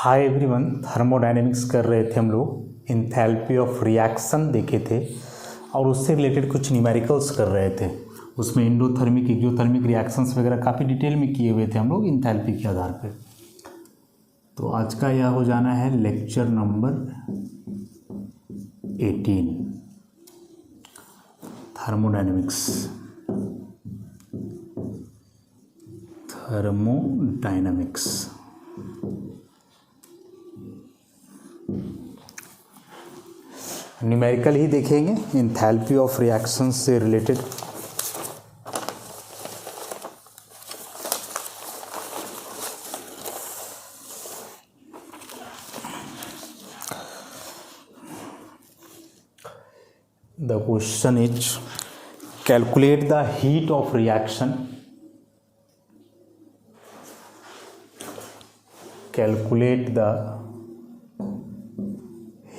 Hi everyone, thermodynamics कर रहे थे हम लोग। इंथैल्पी ऑफ रिएक्शन देखे थे और उससे रिलेटेड कुछ न्यूमेरिकल्स कर रहे थे। उसमें एंडोथर्मिक एक्सोथर्मिक रिएक्शंस वगैरह काफ़ी डिटेल में किए हुए थे हम लोग इंथैल्पी के आधार पे। तो आज का यह हो जाना है लेक्चर नंबर 18 थर्मोडायनेमिक्स। न्यूमेरिकल ही देखेंगे इंथैल्पी ऑफ रिएक्शंस से related. The question is calculate the heat of reaction. Calculate the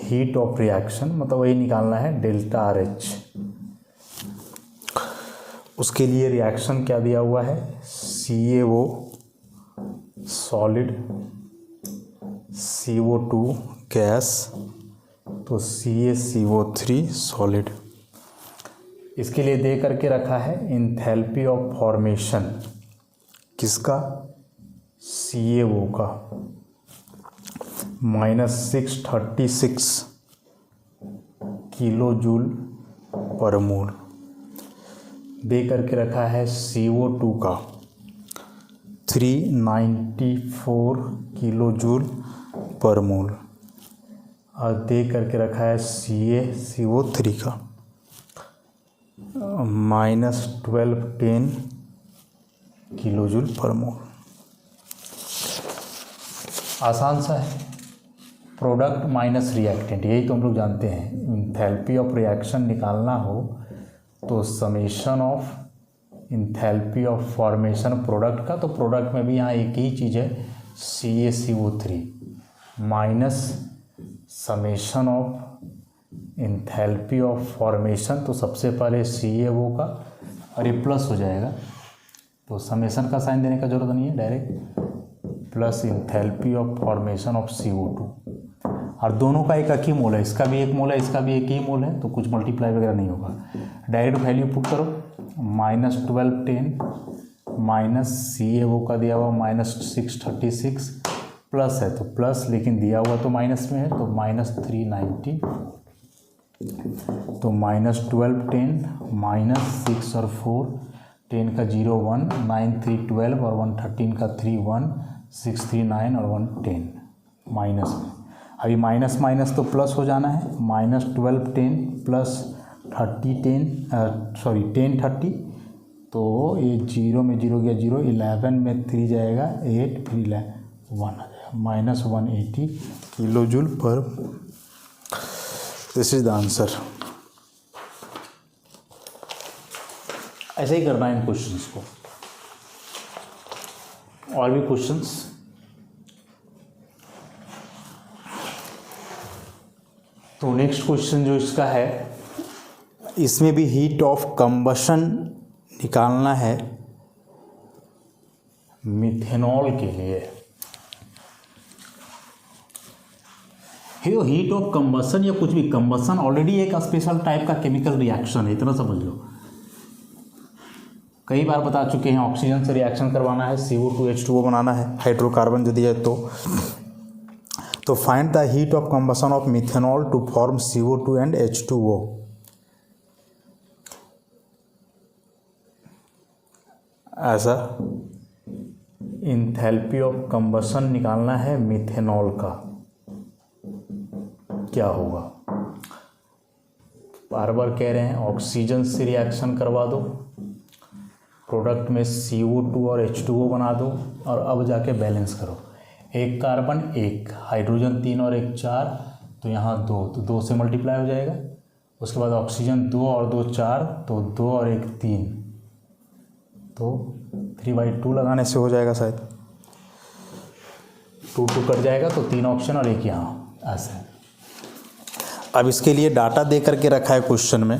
heat of reaction मतलब वही निकालना है डेल्टा आर एच। उसके लिए रिएक्शन क्या दिया हुआ है, CaO सॉलिड, CO2 गैस, तो CaCO3 सॉलिड। इसके लिए दे करके रखा है इंथैल्पी ऑफ फॉर्मेशन किसका, CaO का -636 किलो जूल पर मोल। दे करके रखा है CO2 का 394 किलो जूल पर मोल और दे करके रखा है CaCO3 का -1210 किलो जूल पर मोल। आसान सा है, प्रोडक्ट माइनस रिएक्टेंट, यही तो हम लोग जानते हैं। इंथैल्पी ऑफ रिएक्शन निकालना हो तो summation of enthalpy of formation product का, तो प्रोडक्ट में भी यहाँ एक ही चीज़ है CaCO3 minus summation of enthalpy of formation. तो सबसे पहले CaO का और ये प्लस हो जाएगा, तो समेशन का साइन देने का जरूरत नहीं है, direct plus enthalpy of formation of CO2। और दोनों का एक ही मोल है, इसका भी एक मोल है, इसका भी एक ही मोल है, तो कुछ मल्टीप्लाई वगैरह नहीं होगा। डायरेक्ट वैल्यू पुट करो, -1210 माइनस CaO का दिया हुआ -636 प्लस है तो प्लस, लेकिन दिया हुआ तो माइनस में है तो -390, तो -1210 -6 और 4, 10 का 0 1 9 3 12 और 113 का 3 1 6 3 9 और 1 10 माइनस में। अभी माइनस माइनस तो प्लस हो जाना है, -1210 प्लस 10 30, तो ये 0 में 0 गया 0, 11 में 3 जाएगा 8, फिर 1 आ जाएगा, -180 किलो जूल पर। This is the answer. ऐसे ही करना है इन क्वेश्चंस को। और भी क्वेश्चंस, तो नेक्स्ट क्वेश्चन जो इसका है, इसमें भी हीट ऑफ कंबशन निकालना है मिथेनॉल के लिए। हीट ऑफ कंबशन या कुछ भी, कंबशन ऑलरेडी एक स्पेशल टाइप का केमिकल रिएक्शन है, इतना समझ लो। कई बार बता चुके हैं, ऑक्सीजन से रिएक्शन करवाना है, CO2 H2O बनाना है, हाइड्रोकार्बन यदि है तो find the heat of combustion of methanol to form CO2 and H2O। ऐसा इंथैल्पी ऑफ कंबशन निकालना है मिथेनॉल का, क्या होगा। बार बार कह रहे हैं ऑक्सीजन से रिएक्शन करवा दो, प्रोडक्ट में CO2 और H2O बना दो और अब जाके बैलेंस करो। एक कार्बन 1, हाइड्रोजन 3 और 1 4, तो यहाँ 2, तो 2 से मल्टीप्लाई हो जाएगा। उसके बाद ऑक्सीजन 2 और 2 4, तो 2 और 1 3, तो 3/2 लगाने से हो जाएगा शायद, 2 2 कट जाएगा, तो 3 ऑप्शन और 1 यहाँ, ऐसे। अब इसके लिए डाटा दे करके रखा है क्वेश्चन में।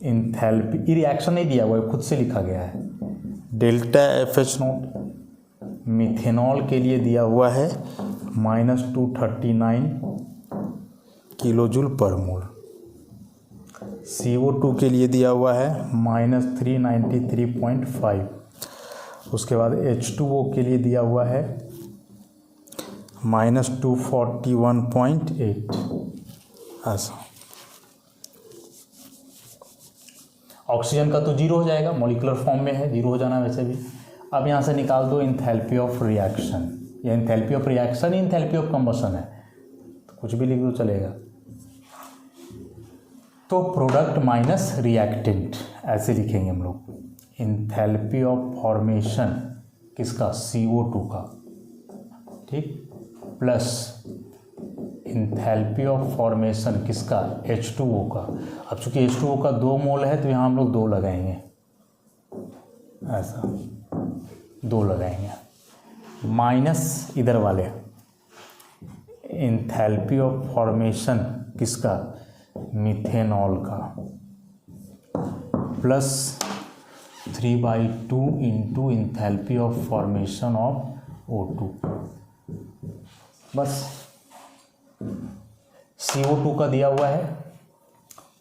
इंथैल्पी रिएक्शन नहीं दिया हुआ है, खुद से लिखा गया है। डेल्टा FH0 मिथेनॉल के लिए दिया हुआ है -239 किलो जूल पर मोल। CO2 के लिए दिया हुआ है -393.5। उसके बाद H2O के लिए दिया हुआ है -241.8। ऐसा ऑक्सीजन का तो जीरो हो जाएगा, मॉलिक्यूलर फॉर्म में है, जीरो हो जाना वैसे भी। अब यहाँ से निकाल दो इंथैल्पी ऑफ रिएक्शन, या enthalpy of reaction he enthalpy of combustion है, तो कुछ भी लिख दो चलेगा। तो प्रोडक्ट माइनस रिएक्टेंट ऐसे लिखेंगे हम लोग। इंथैल्पी ऑफ फॉर्मेशन किसका, CO2 का, ठीक, प्लस इंथैल्पी ऑफ फॉर्मेशन किसका, H2O का। अब चूंकि H2O का 2 मोल है तो यहाँ हम लोग 2 लगाएंगे, ऐसा 2 लगाएंगे, माइनस इधर वाले इंथैल्पी ऑफ फॉर्मेशन किसका, मिथेनॉल का, plus 3/2 into enthalpy of formation of O2। बस CO2 का दिया हुआ है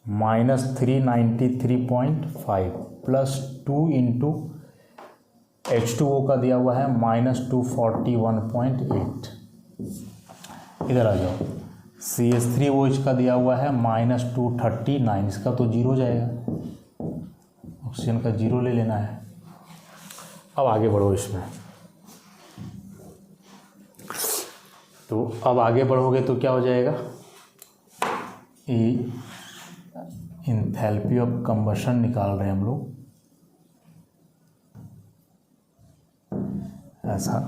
-393.5 प्लस 2 इंटू H2O का दिया हुआ है -241.8। इधर आ जाओ, CH3OH का दिया हुआ है -239, इसका तो जीरो जाएगा, ऑक्सीजन का जीरो ले लेना है। अब आगे बढ़ो इसमें, तो अब आगे बढ़ोगे तो क्या हो जाएगा, इंथैल्पी ऑफ कंबशन निकाल रहे हैं हम लोग, ऐसा,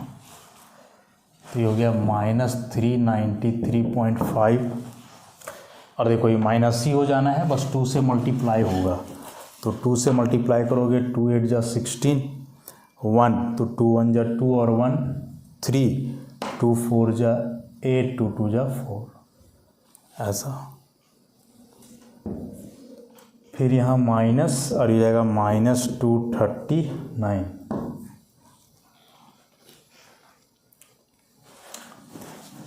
तो ये हो गया -393.5। और देखो ये माइनस ही हो जाना है, बस 2 से मल्टीप्लाई होगा, तो 2 से मल्टीप्लाई करोगे 2 8 जा 16, 1 तो 2 1 जा 2 और 1 3, 2 4 जा 8, 2 2 जा 4, ऐसा। फिर यहाँ माइनस और ये जाएगा -239।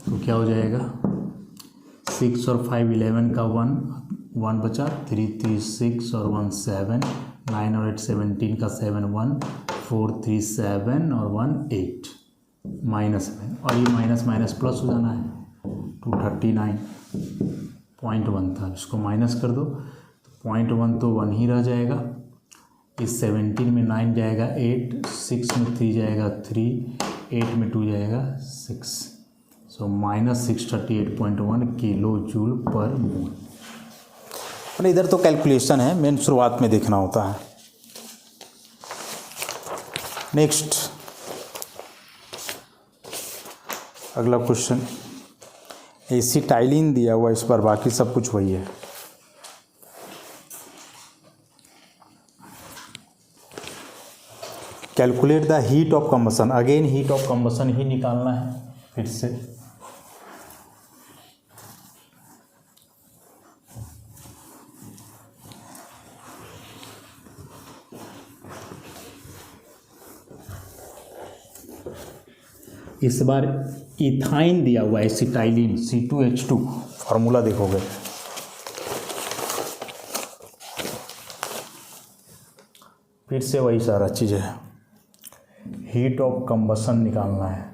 तो क्या हो जाएगा, 6 और 5 11 का 1 बचा, 3 3 6 और 1 7, 9 और 8 17 का 7 1, 4 3 7 और 1 8, माइनस में, और ये माइनस माइनस प्लस हो जाना है, 239.1 था, इसको माइनस कर दो, 0.1 तो 1 ही रह जाएगा, इस 17 में 9 जाएगा 8, 6 में 3 जाएगा 3, 8 में 2 जाएगा 6, सो -638.1 किलो जूल पर मोल। और इधर तो कैलकुलेशन है, मेन शुरुआत में देखना होता है। नेक्स्ट अगला क्वेश्चन, एसिटाइलिन दिया हुआ, इस पर बाकी सब कुछ वही है। Calculate the heat of combustion, again heat of combustion ही निकालना है फिर से। इस बार इथाइन दिया हुआ है, एसिटाइलिन C2H2, फार्मूला देखोगे, फिर से वही सारा चीज़ है, हीट ऑफ कंबशन निकालना है,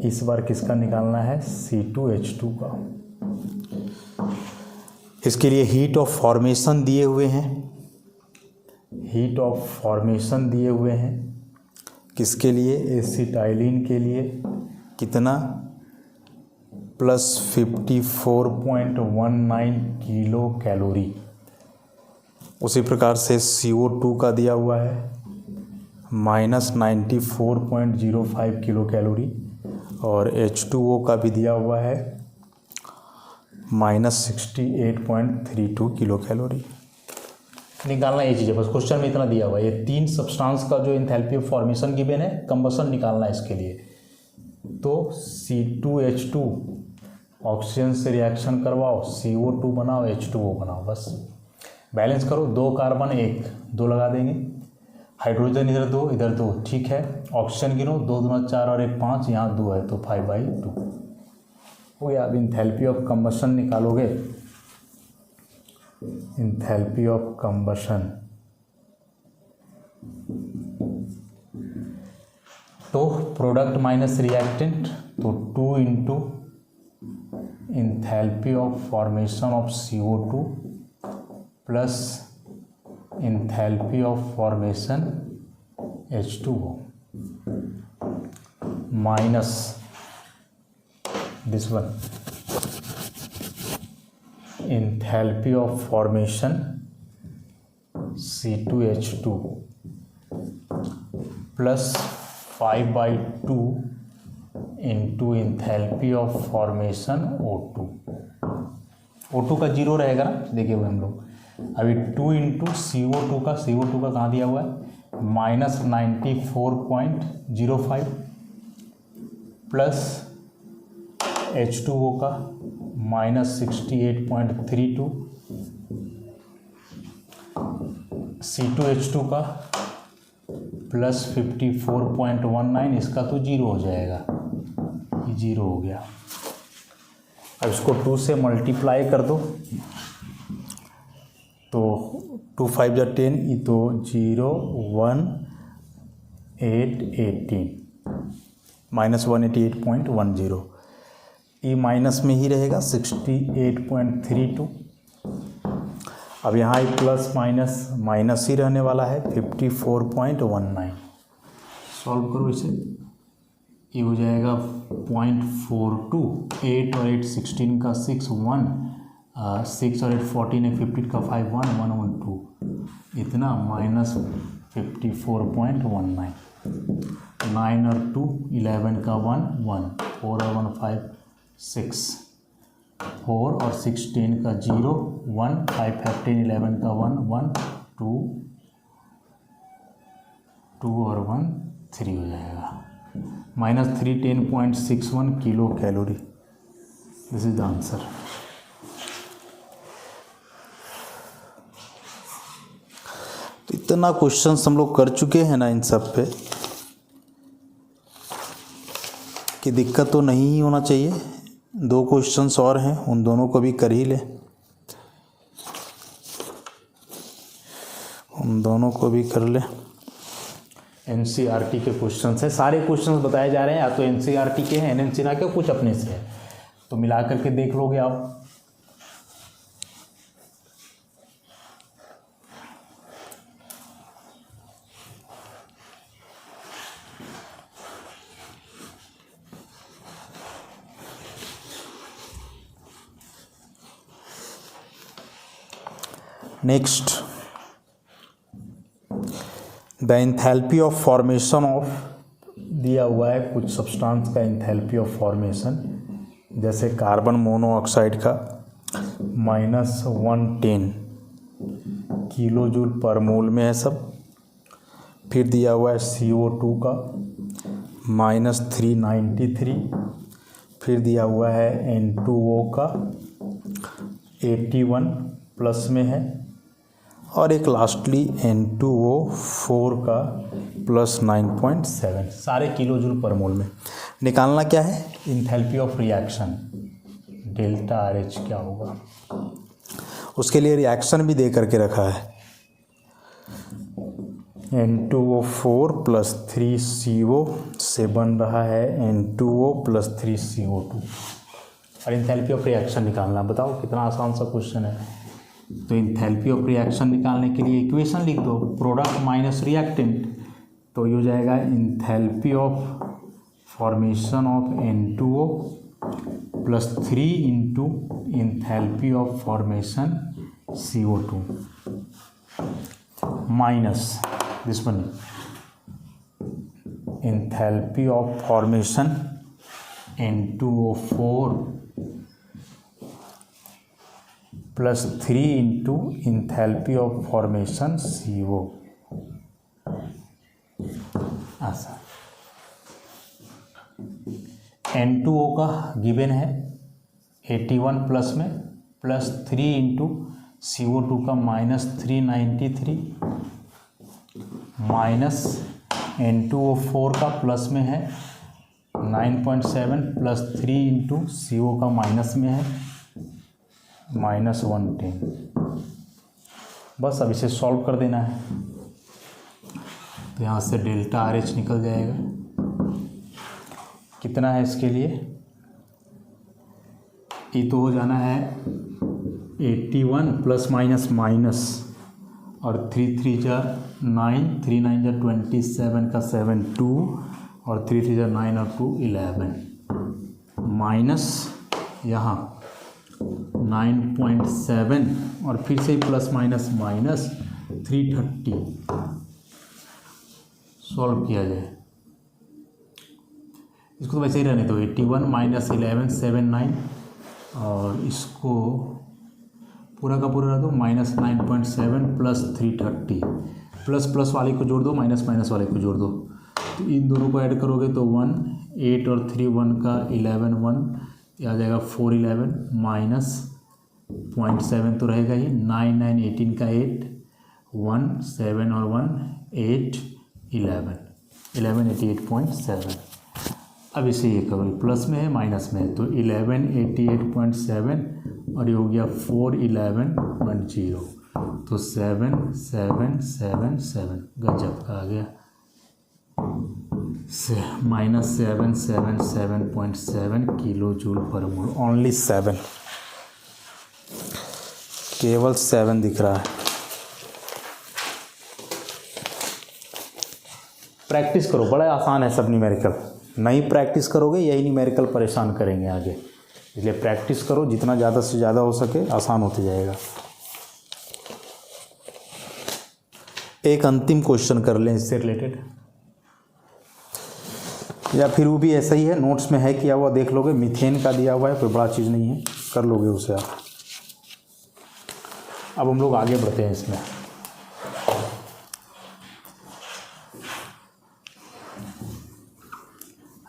इस बार किसका निकालना है, C2H2 का। इसके लिए हीट ऑफ फॉर्मेशन दिए हुए हैं, हीट ऑफ फॉर्मेशन दिए हुए हैं, किसके लिए, एसिटाइलिन के लिए, कितना, +54.19 किलो कैलोरी। उसी प्रकार से CO2 का दिया हुआ है -94.05 किलो कैलोरी, और H2O का भी दिया हुआ है -68.32 किलो कैलोरी। निकालना ये चीज़ है, बस क्वेश्चन में इतना दिया हुआ है, ये 3 सब्सटेंस का जो एंथैल्पी ऑफ फॉर्मेशन गिवन है, कंबशन निकालना है इसके लिए। तो C2H2 ऑक्सीजन से रिएक्शन करवाओ, CO2 बनाओ, H2O बनाओ, बस बैलेंस करो, 2 कार्बन 1 2 लगा देंगे, हाइड्रोजन इधर 2 इधर 2, ठीक है। ऑक्सीजन गिनो, 2 दूना 4 और 1 5, यहाँ 2 है तो 5/2 हो गया। अब इंथैल्पी ऑफ कंबशन निकालोगे, इंथैल्पी ऑफ कंबशन तो प्रोडक्ट माइनस रिएक्टेंट, तो 2 into enthalpy of formation of CO2 plus enthalpy of formation H2O minus this one enthalpy of formation C2H2 plus 5/2 into enthalpy of formation O2 का 0 रहेगा ना, देखिए हम लोग अभी 2 इंटू CO2 का कहाँ दिया हुआ है, -94.05 प्लस H2O का -68.32, C2H2 का प्लस 54.19, इसका तो 0 हो जाएगा, ये 0 हो गया। अब इसको 2 से मल्टीप्लाई कर दो तो 2 5 जा 10, ये तो 0 1 8 18 -188.10, ये माइनस में ही रहेगा 68.32। अब यहाँ प्लस माइनस ही रहने वाला है 54.19। सॉल्व करो इसे, ये हो जाएगा 0.42, 8 और 8 16 का 6 1, 6 और 8 14 है 15 का 5 1 112, इतना -54.19, 9 और 2 11 का 1 1, 4 और 1 5 6, 4 और 16 का 0 1, 5 15 11 का 1 1 2 2 और 1 3 हो जाएगा, -310.61 kilo calorie. This is the answer. तो इतना क्वेश्चंस हम लोग कर चुके हैं ना इन सब पे कि दिक्कत तो नहीं ही होना चाहिए। 2 क्वेश्चंस और हैं, उन दोनों को भी कर ही ले, उन दोनों को भी कर ले। NCERT के क्वेश्चंस हैं, सारे क्वेश्चंस बताए जा रहे हैं, या तो NCERT के हैं, NCERT के कुछ अपने से है, तो मिला करके देख लोगे आप। Next, the enthalpy of formation of, दिया हुआ है कुछ सब्सटेंस का एंथैल्पी ऑफ फॉर्मेशन, जैसे कार्बन मोनोऑक्साइड का -110 किलो जूल पर मोल में है सब। फिर दिया हुआ है CO2 का -393, फिर दिया हुआ है N2O का 81 प्लस में है, और एक लास्टली N2O4 का +9.7, सारे किलो जूल पर मोल में। निकालना क्या है, enthalpy of reaction, delta RH क्या होगा। उसके लिए रिएक्शन भी दे करके रखा है, N2O4 + 3CO से बन रहा है N2O + 3CO2, और इंथैल्पी ऑफ रिएक्शन निकालना। बताओ कितना आसान सा क्वेश्चन है। तो इंथैल्पी ऑफ रिएक्शन निकालने के लिए इक्वेशन लिख दो, प्रोडक्ट माइनस रिएक्टेंट, तो ये हो जाएगा enthalpy of formation of N2O + 3 into enthalpy of formation CO2 minus this one enthalpy of formation N2O4 + 3 into enthalpy of formation CO। ऐसा N2O का गिवन है 81 प्लस में, +3 इंटू CO2 का -393, माइनस N2O4 का प्लस में है 9.7 प्लस 3 इंटू CO का minus में है -110। बस अब इसे सॉल्व कर देना है। तो यहाँ से डेल्टा RH निकल जाएगा। कितना है इसके लिए? ये तो हो जाना है 81 प्लस माइनस माइनस और 3 3 जा 9, 3 9 जा 27 का 7 2 और 3 3 जा 9 और 2 11 माइनस यहाँ 9.7 और फिर से प्लस माइनस माइनस 330 सॉल्व किया जाए। इसको तो वैसे ही रहने दो। 81 माइनस 11 79 और इसको पूरा का पूरा रह दो -9.7 प्लस 330 प्लस प्लस वाले को जोड़ दो माइनस माइनस वाले को जोड़ दो। तो इन दोनों को ऐड करोगे तो 1 8 और 3 1 का 11 1 आ जाएगा 4 11 माइनस 0.7 तो रहेगा ही 9 9 18 का 8 1 7 और 1 8 11 11 88.7। अब इसे ये करो प्लस में है माइनस में है तो 11 88.7 और ये हो गया 4 11.0 तो 7 7 7 7 गजब का आ गया -777.7 किलो जूल पर मोल। ओनली 7, केवल 7 दिख रहा है। प्रैक्टिस करो, बड़ा आसान है सब न्यूमेरिकल। नहीं प्रैक्टिस करोगे यही न्यूमेरिकल परेशान करेंगे आगे, इसलिए प्रैक्टिस करो जितना ज़्यादा से ज़्यादा हो सके, आसान होते जाएगा। एक अंतिम क्वेश्चन कर लें इससे रिलेटेड, या फिर वो भी ऐसा ही है, नोट्स में है किया हुआ, देख लोगे। मीथेन का दिया हुआ है, कोई बड़ा चीज़ नहीं है, कर लोगे उसे आप। अब हम लोग आगे बढ़ते हैं इसमें।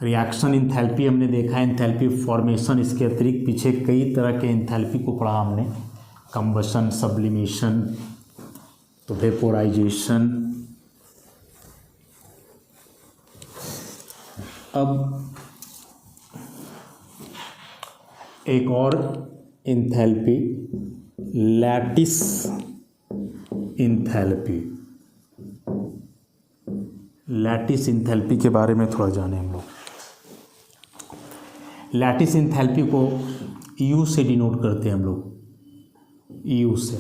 रिएक्शन इंथैल्पी हमने देखा है, इंथैल्पी फॉर्मेशन। इसके अतिरिक्त पीछे कई तरह के इंथैल्पी को पढ़ा हमने, कंबशन, सब्लिमेशन, तो वेपोराइजेशन। अब एक और enthalpy, lattice enthalpy. Lattice enthalpy के बारे में थोड़ा जाने हम लोग। लैटिस इंथैल्पी को यू से डिनोट करते हैं हम लोग, यू से।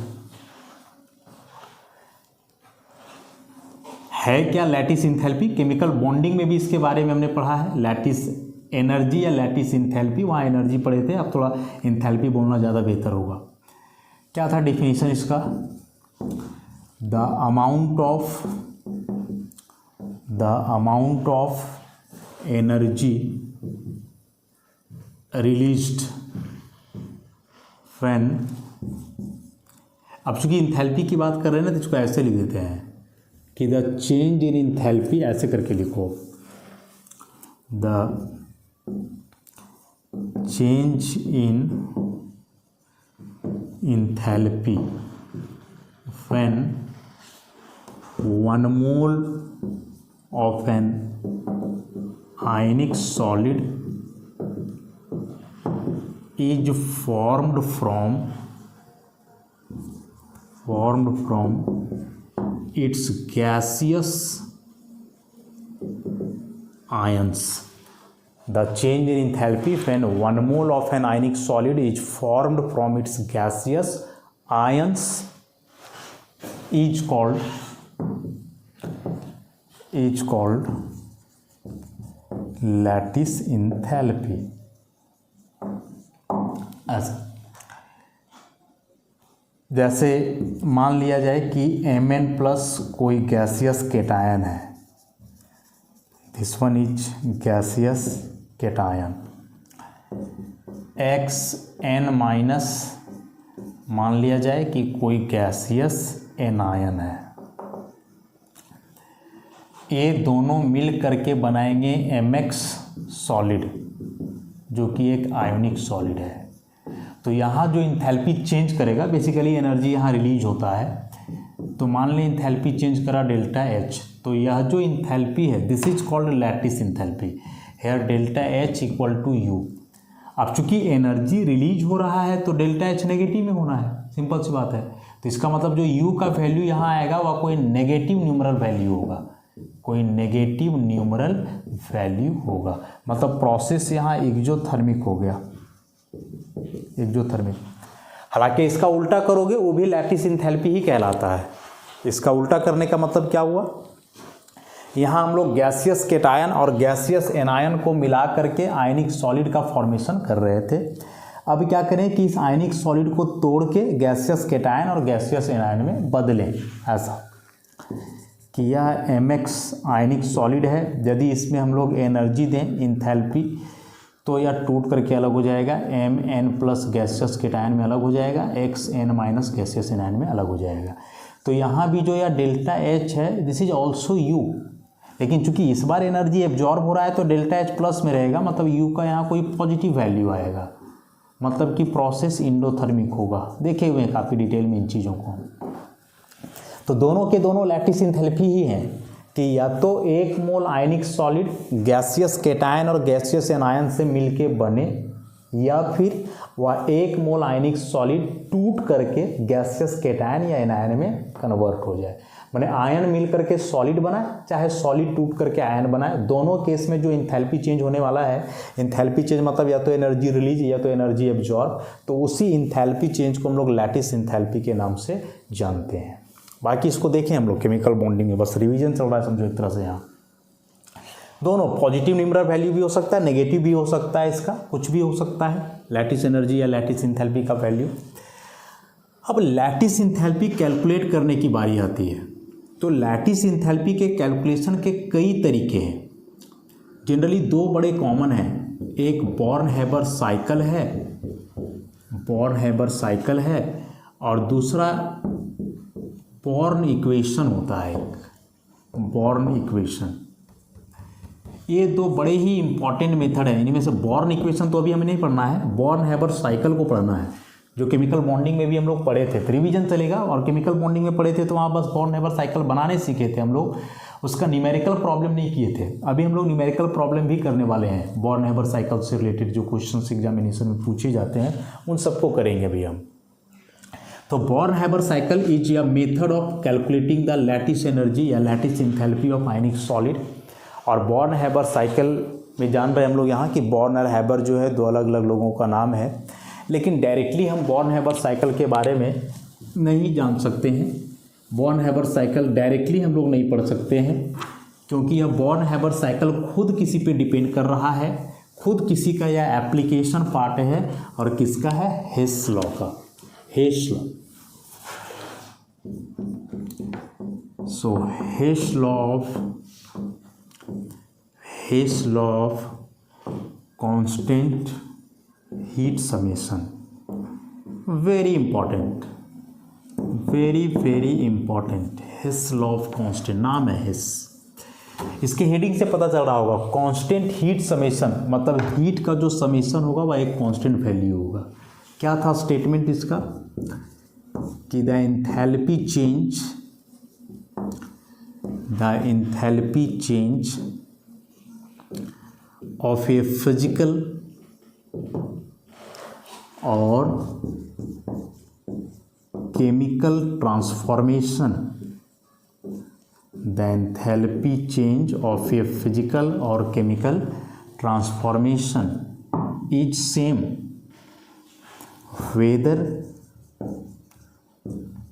है क्या लैटिस इंथैल्पी? केमिकल बॉन्डिंग में भी इसके बारे में हमने पढ़ा है। लैटिस एनर्जी या लैटिस इंथैल्पी, वहाँ एनर्जी पढ़े थे, अब थोड़ा इंथैल्पी बोलना ज़्यादा बेहतर होगा। क्या था डिफिनीशन इसका? The amount of energy released when. अब चूंकि इंथैल्पी की बात कर रहे हैं ना, तो इसको ऐसे लिख देते हैं कि द चेंज इन इंथैल्पी, ऐसे करके लिखो, the change in enthalpy when 1 mole of an ionic solid is formed from its gaseous ions. The change in enthalpy when 1 mole of an ionic solid is formed from its gaseous ions is called lattice enthalpy. जैसे मान लिया जाए कि Mn plus कोई gaseous cation है, this one is gaseous cation. Xn minus मान लिया जाए कि कोई गैसियस एनायन है। ये दोनों मिल करके बनाएंगे Mx सॉलिड, जो कि एक आयोनिक सॉलिड है। तो यहाँ जो इंथैल्पी चेंज करेगा, बेसिकली एनर्जी यहाँ रिलीज होता है, तो मान लें इंथैल्पी चेंज करा डेल्टा एच, तो यह जो इंथैल्पी है this is called lattice enthalpy, here delta H equal to U. अब चूंकि एनर्जी रिलीज हो रहा है तो डेल्टा एच नेगेटिव में होना है, सिंपल सी बात है। तो इसका मतलब जो यू का वैल्यू यहाँ आएगा वह कोई नेगेटिव न्यूमरल वैल्यू होगा, कोई नेगेटिव न्यूमरल वैल्यू होगा, मतलब प्रोसेस यहाँ एक्जोथर्मिक हो गया, एक्जोथर्मिक। हालांकि इसका उल्टा करोगे वो भी लैटिस इंथैल्पी ही कहलाता है। इसका उल्टा करने का मतलब क्या हुआ, यहाँ हम लोग गैसियस केटायन और गैसियस एनायन को मिला करके आयनिक सॉलिड का फॉर्मेशन कर रहे थे। अब क्या करें कि इस आयनिक सॉलिड को तोड़ के गैसियस केटायन और गैसियस एनायन में बदलें, ऐसा कि यह MX आयनिक सॉलिड है, यदि इसमें हम लोग एनर्जी दें इंथैल्पी तो यह टूट करके अलग हो जाएगा, MN प्लस गैसियस केटायन में अलग हो जाएगा, XN माइनस गैसियस एनायन में अलग हो जाएगा। तो यहाँ भी जो यह डेल्टा H है दिस इज ऑल्सो U, लेकिन चूंकि इस बार एनर्जी एब्जॉर्ब हो रहा है तो डेल्टा H प्लस में रहेगा, मतलब U का यहाँ कोई पॉजिटिव वैल्यू आएगा, मतलब कि प्रोसेस इंडोथर्मिक होगा। देखे हुए हैं काफ़ी डिटेल में इन चीज़ों को। तो दोनों के दोनों लैटिस इंथैल्पी ही हैं कि या तो एक मोल आयनिक सॉलिड गैसियस केटायन और गैसियस एनायन से मिलके बने, या फिर वह एक मोल आयनिक सॉलिड टूट करके गैसियस केटायन या एनायन में कन्वर्ट हो जाए। माने आयन मिल करके सॉलिड बनाए, चाहे सॉलिड टूट करके आयन बनाए, दोनों केस में जो इंथैल्पी चेंज होने वाला है, इंथैल्पी चेंज मतलब या तो एनर्जी रिलीज या तो एनर्जी एब्जॉर्ब, तो उसी इंथैल्पी चेंज को हम लोग लैटिस इंथैल्पी के नाम से जानते हैं। बाकी इसको देखें हम लोग केमिकल बॉन्डिंग में, बस रिवीजन चल रहा है समझो एक तरह से। यहाँ दोनों पॉजिटिव न्यूमरल वैल्यू भी हो सकता है, नेगेटिव भी हो सकता है, इसका कुछ भी हो सकता है, लैटिस एनर्जी या लैटिस इंथैल्पी का वैल्यू। अब लैटिस इंथैल्पी कैलकुलेट करने की बारी आती है। तो लैटिस इंथैल्पी के कैलकुलेशन के कई तरीके हैं, जनरली दो बड़े कॉमन हैं, एक बॉर्न-हैबर साइकिल है, बॉर्न-हैबर साइकिल है, और दूसरा बॉर्न इक्वेशन होता है, बॉर्न इक्वेशन। ये दो बड़े ही इंपॉर्टेंट मेथड है। इनमें से बॉर्न इक्वेशन तो अभी हमें नहीं पढ़ना है, बॉर्न-हैबर साइकिल को पढ़ना है, जो केमिकल बॉन्डिंग में भी हम लोग पढ़े थे, रिवीजन चलेगा। और केमिकल बॉन्डिंग में पढ़े थे तो वहाँ बस बॉर्न-हैबर साइकिल बनाने सीखे थे हम लोग, उसका न्यूमेरिकल प्रॉब्लम नहीं किए थे। अभी हम लोग न्यूमेरिकल प्रॉब्लम भी करने वाले हैं, बॉर्न-हैबर साइकिल से रिलेटेड जो क्वेश्चंस एग्जामिनेशन में पूछे जाते हैं उन सबको करेंगे अभी हम। तो Born Haber cycle is a method of calculating the lattice energy या lattice enthalpy of ionic solid. और बॉर्न-हैबर साइकिल में जान रहे हैं हम लोग यहाँ कि बॉर्न और हैबर जो है दो अलग अलग लोगों का नाम है, लेकिन डायरेक्टली हम बॉर्न-हैबर साइकिल के बारे में नहीं जान सकते हैं। बॉर्न-हैबर साइकिल डायरेक्टली हम लोग नहीं पढ़ सकते हैं, क्योंकि यह बॉर्न-हैबर साइकिल खुद किसी पे डिपेंड कर रहा है, खुद किसी का यह एप्लीकेशन पार्ट है, और किसका है, हेस लॉ का, Hess law. So Hess law of constant heat summation, very important, very important. Hess law of constant, नाम है हेस, इसके हेडिंग से पता चल रहा होगा। कांस्टेंट हीट समेशन मतलब हीट का जो समेशन होगा वह एक कांस्टेंट वैल्यू होगा। क्या था स्टेटमेंट इसका कि the enthalpy change of a physical और chemical transformation, the enthalpy change of a physical और chemical transformation is same whether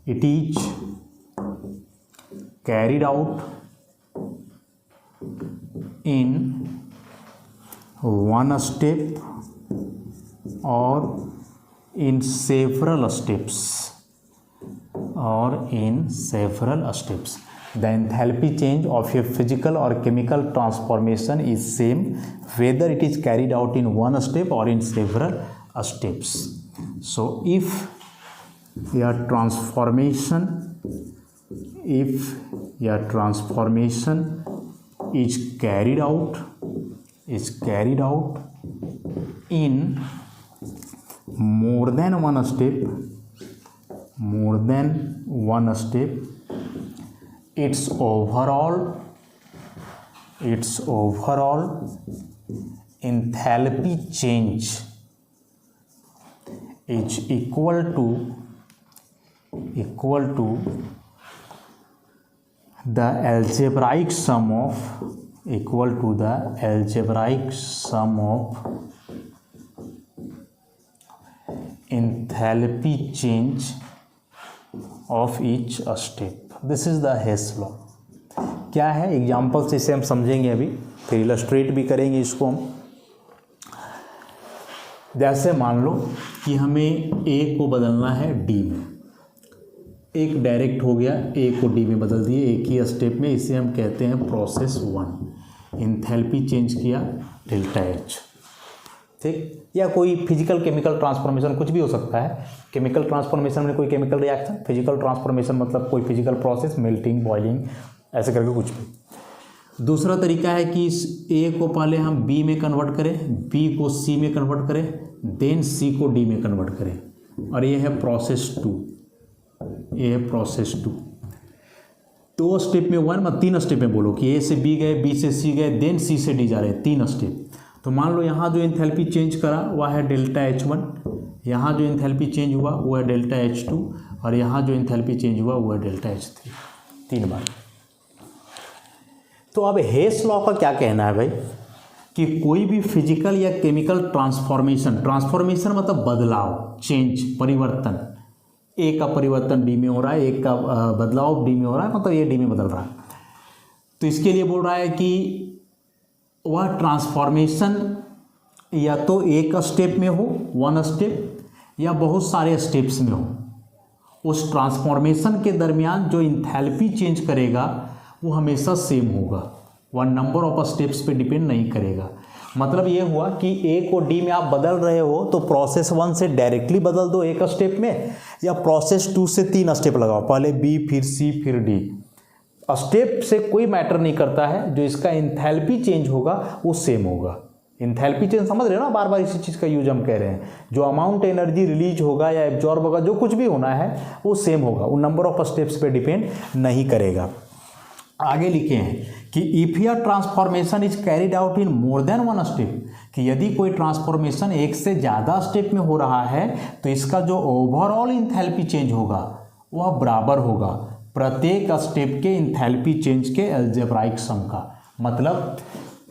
it is carried out in one step or in several steps, The enthalpy change of a physical or chemical transformation is same whether it is carried out in one step or in several steps. So if your transformation is carried out in more than one step its overall enthalpy change is equal to the algebraic sum of enthalpy change of each step. This is the Hess law. क्या है example से इसे हम समझेंगे अभी, फिर illustrate भी करेंगे इसको हम। जैसे मान लो कि हमें A को बदलना है D में, एक डायरेक्ट हो गया, A को D में बदल दिए एक ही स्टेप में, इसे हम कहते हैं प्रोसेस 1। इंथैल्पी चेंज किया डेल्टा H, ठीक। या कोई फिजिकल केमिकल ट्रांसफॉर्मेशन कुछ भी हो सकता है। केमिकल ट्रांसफॉर्मेशन में कोई केमिकल रिएक्शन, फिजिकल ट्रांसफॉर्मेशन मतलब कोई फिजिकल प्रोसेस, मेल्टिंग, बॉइलिंग, ऐसे करके कुछ भी। दूसरा तरीका है कि इस A को पहले हम B में कन्वर्ट करें, B को C में कन्वर्ट करें, देन C को D में कन्वर्ट करें, और ये है प्रोसेस 2। ये है प्रोसेस 2। 2 स्टेप में 1 मतलब 3 स्टेप में बोलो कि A से B गए, B से C गए, देन C से D जा रहे हैं, 3 स्टेप। तो मान लो यहाँ जो एंथैल्पी चेंज करा वह है डेल्टा H1, यहाँ जो एंथैल्पी चेंज हुआ वो है डेल्टा H2, और यहाँ जो एंथैल्पी चेंज हुआ वो है डेल्टा H3, 3 बार। तो अब हेस लॉ का क्या कहना है भाई, कि कोई भी फिजिकल या केमिकल ट्रांसफॉर्मेशन मतलब बदलाव, चेंज, परिवर्तन, ए का परिवर्तन डी में हो रहा है, एक का बदलाव डी में हो रहा है, मतलब ये डी में बदल रहा है। तो इसके लिए बोल रहा है कि वह ट्रांसफॉर्मेशन या तो एक स्टेप में हो, 1 स्टेप, या बहुत सारे स्टेप्स में हो। उस ट्रांसफॉर्मेशन के दरमियान जो इंथैल्पी चेंज करेगा वो हमेशा सेम होगा, वह नंबर ऑफ स्टेप्स पे डिपेंड नहीं करेगा। मतलब ये हुआ कि A को D में आप बदल रहे हो तो प्रोसेस 1 से डायरेक्टली बदल दो एक स्टेप में, या प्रोसेस 2 से 3 स्टेप लगाओ, पहले B फिर C फिर D। स्टेप से कोई मैटर नहीं करता है, जो इसका इंथैल्पी चेंज होगा वो सेम होगा। इंथैल्पी चेंज समझ रहे हो ना, बार बार इसी चीज़ का यूज हम कह रहे हैं। जो अमाउंट एनर्जी रिलीज होगा या एब्जॉर्ब होगा, जो कुछ भी होना है वो सेम होगा, वो नंबर ऑफ स्टेप्स पे डिपेंड नहीं करेगा। आगे लिखे हैं कि if your transformation is carried out in more than 1 step, कि यदि कोई ट्रांसफॉर्मेशन एक से ज़्यादा स्टेप में हो रहा है तो इसका जो ओवरऑल इंथैल्पी चेंज होगा वह बराबर होगा प्रत्येक स्टेप के इंथैल्पी चेंज के अलजेब्राइक सम का।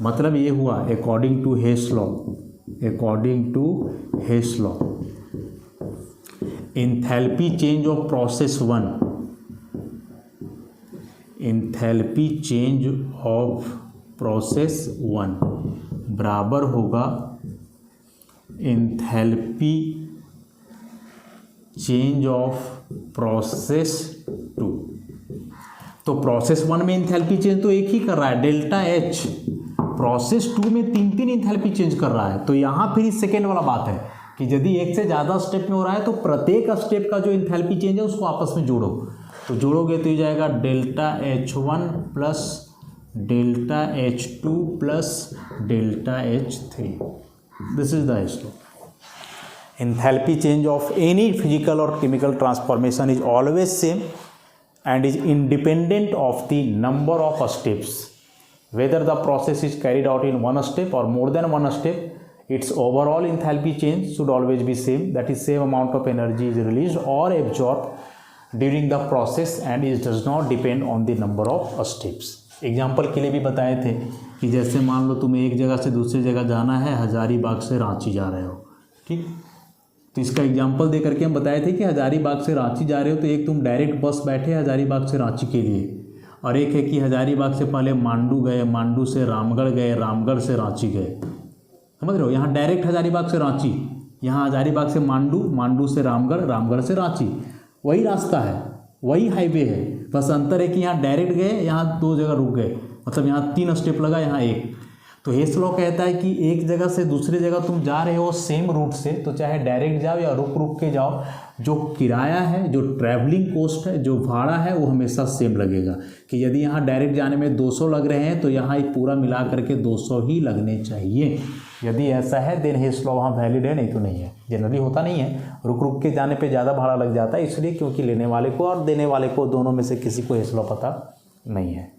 मतलब ये हुआ according to Hess law, enthalpy change of process 1, enthalpy change of process 1 बराबर होगा इंथैल्पी चेंज ऑफ प्रोसेस 2। तो प्रोसेस 1 में इंथैल्पी चेंज तो एक ही कर रहा है, डेल्टा H। प्रोसेस 2 में 3 इंथैल्पी चेंज कर रहा है। तो यहाँ फिर इस सेकेंड वाला बात है कि यदि एक से ज़्यादा स्टेप में हो रहा है तो प्रत्येक स्टेप का जो इंथैल्पी चेंज है उसको आपस में जोड़ो। तो जोड़ोगे तो ये जाएगा delta H1 plus delta H2 plus delta H3। This is the H2। enthalpy change of any physical or chemical transformation is always same and is independent of the number of steps. Whether the process is carried out in 1 step or more than 1 step, its overall enthalpy change should always be same. That is, same amount of energy is released or absorbed during the process and it does not depend on the number of steps. Example के लिए भी बताए थे कि जैसे मान लो तुम्हें एक जगह से दूसरी जगह जाना है, हजारीबाग से रांची जा रहे हो, ठीक। तो इसका एग्जाम्पल दे करके हम बताए थे कि हजारीबाग से रांची जा रहे हो तो एक तुम डायरेक्ट बस बैठे हजारीबाग से रांची के लिए, और एक है कि हजारीबाग से पहले मांडू गए, मांडू से रामगढ़ गए, रामगढ़ से रांची गए। समझ रहे हो, यहाँ डायरेक्ट हजारीबाग से रांची, यहाँ हजारीबाग से मांडू, मांडू से रामगढ़, रामगढ़ से रांची, वही रास्ता है, वही हाईवे है, बस अंतर है कि यहाँ डायरेक्ट गए, यहाँ 2 जगह रुक गए, मतलब यहाँ 3 स्टेप लगा, यहाँ 1। तो हेस लॉ कहता है कि एक जगह से दूसरी जगह तुम जा रहे हो सेम रूट से, तो चाहे डायरेक्ट जाओ या रुक रुक के जाओ, जो किराया है, जो ट्रैवलिंग कॉस्ट है, जो भाड़ा है, वो हमेशा सेम लगेगा। कि यदि यहाँ डायरेक्ट जाने में 200 लग रहे हैं तो यहाँ पूरा मिला करके 200 ही लगने चाहिए। यदि ऐसा है देन हेस लॉ वहाँ वैलिड है, नहीं तो नहीं है। जनरली होता नहीं है, रुक रुक के जाने पे ज़्यादा भाड़ा लग जाता है, इसलिए क्योंकि लेने वाले को और देने वाले को दोनों में से किसी को हेस लॉ पता नहीं है।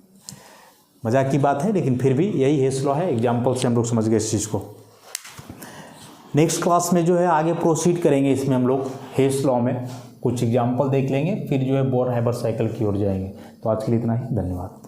मजाक की बात है, लेकिन फिर भी यही हेस लॉ है। एग्जाम्पल से हम लोग समझ गए इस चीज़ को। नेक्स्ट क्लास में जो है आगे प्रोसीड करेंगे, इसमें हम लोग हेस लॉ में कुछ एग्जाम्पल देख लेंगे, फिर जो है बोर हाइबर साइकिल की ओर जाएंगे। तो आज के लिए इतना ही, धन्यवाद।